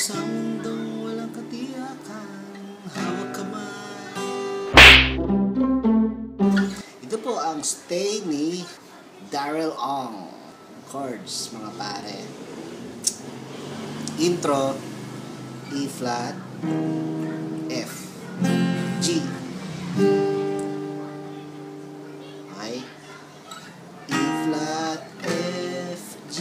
Sa mundong walang katiyakan, hawak kamay. Ito po ang Stay ni Daryl Ong. Chords, mga pare. Intro, E flat, F, G. Okay? E flat, F, G.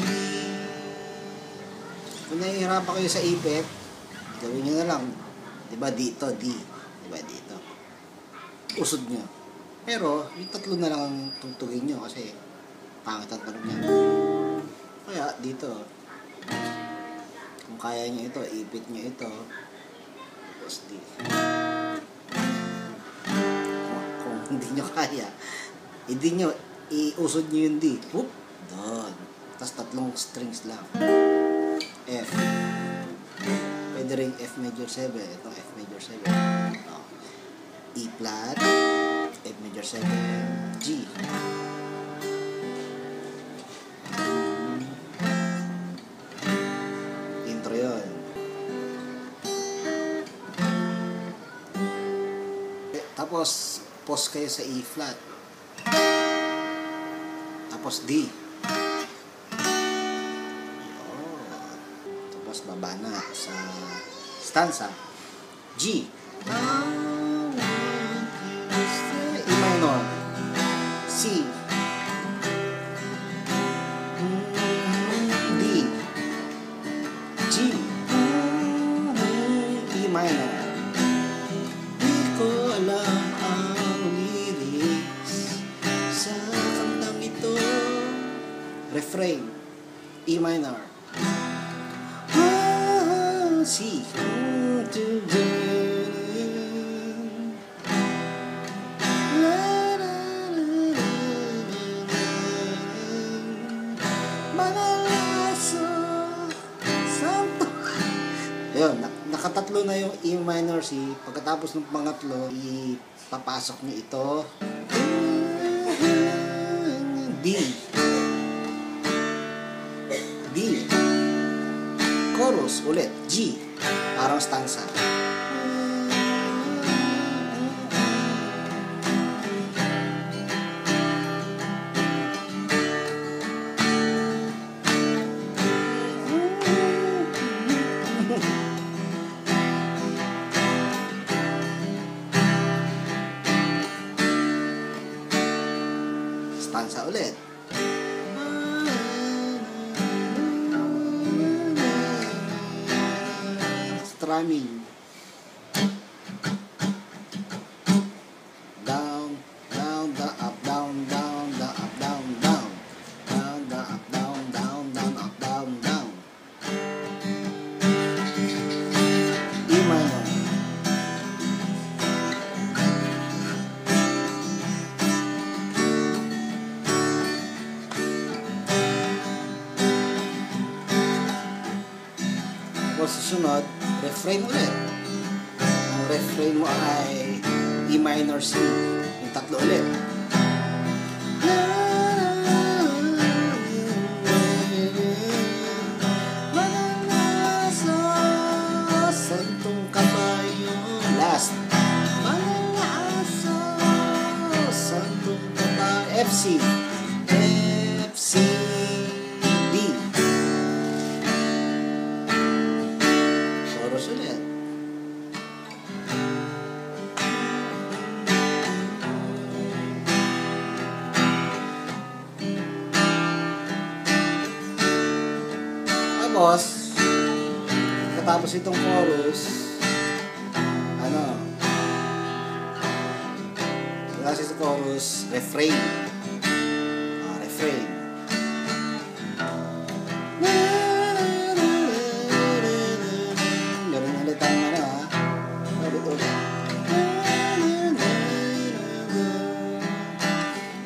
Kung nahihirapan kayo sa ipit, gawin nyo na lang. Diba dito, D. Diba dito. Usod nyo. Pero, yung tatlo na lang ang tugtugin nyo kasi pangit ang tanong niya. Kaya, dito. Kung kaya nyo ito, ipit nyo ito. Tapos D. Kung hindi nyo kaya, hindi nyo, iusod nyo yung D. Whoop! Doon. Tapos tatlong strings lang. F. Pwede rin F major 7. Itong F major 7. Oh. E flat, F major 7, G. Intro yun. Tapos, pause kayo sa E flat. Tapos D. Tapos baba na sa stanza. G. E minor. C. D. G. E minor. Di ko alam ang lyrics sa kantang ito. Refrain. E minor. C. Ayun, nakatatlo na yung E minor C. Pagkatapos ng pangatlo, ipapasok niyo ito. D. D. Chorus ulit. G. Parang stanza. Stanza ulit. Strumming. Down, down, the up, down, down, the up, down, down. Down, the up, down, down, down, up, down, down. E minor. Tapos susunod, refrain ulit. Ang refrain mo ay E minor C. Yung tatlo ulit. Mananasa santong kabayo. Last. Mananasa santong kabayo. F C. F C. D. Chorus ulit. Tapos, katapos itong chorus, katapos itong chorus, refrain. Refrain. Ganun ulit ang ulit.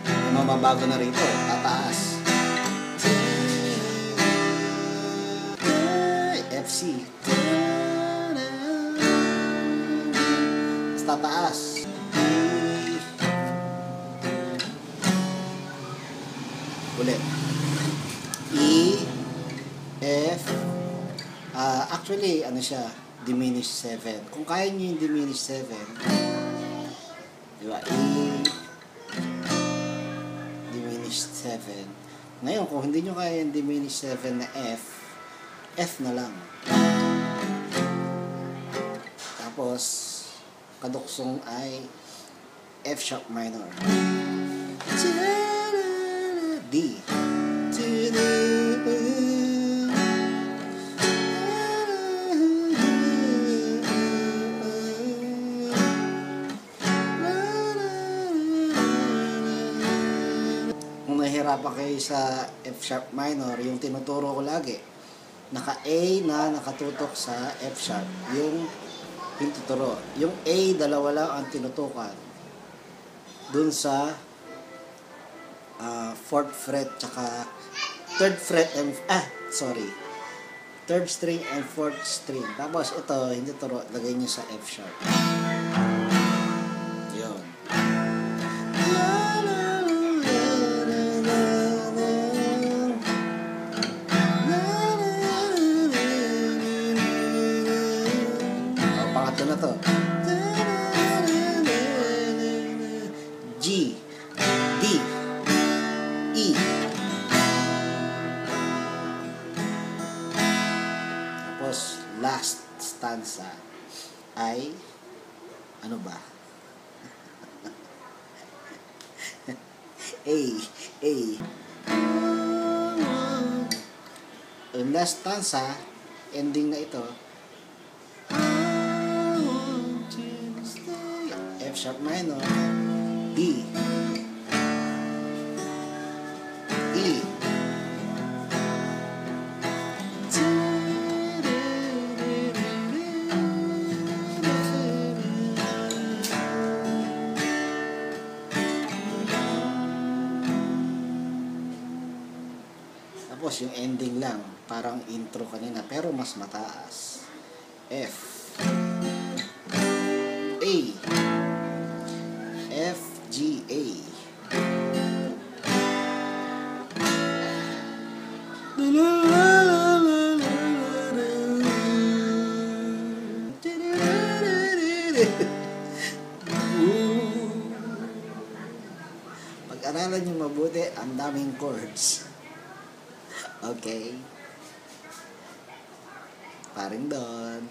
May mababago na rito, tataas. FC. Mas tataas. Ulit. E, F, Actually, ano siya, diminished 7. Kung kaya nyo yung diminished 7, di ba, diminished 7. Ngayon, kung hindi nyo kaya yung diminished 7 na F na lang. Tapos, kaduksong ay F sharp minor. D. Kung nahihirapan kayo sa F sharp minor, yung tinuturo ko lagi, naka-A na nakatutok sa F sharp, yung tuturo. Yung A, dalawa lang ang tinutukan dun sa 4th fret tsaka 3rd fret and third string and 4th string. Tapos ito, hindi turo, lagay nyo sa F sharp. Yun. Pangatlo na to. G, D, E. Tapos last stanza ay ano ba? A. Yung last stanza, ending na ito. F sharp minor, D, E. Tapos yung ending lang, parang intro kanina, pero mas mataas. F, A, F, G, A. Pag-aralan nyo mabuti, ang daming chords. Okay? Paring Don.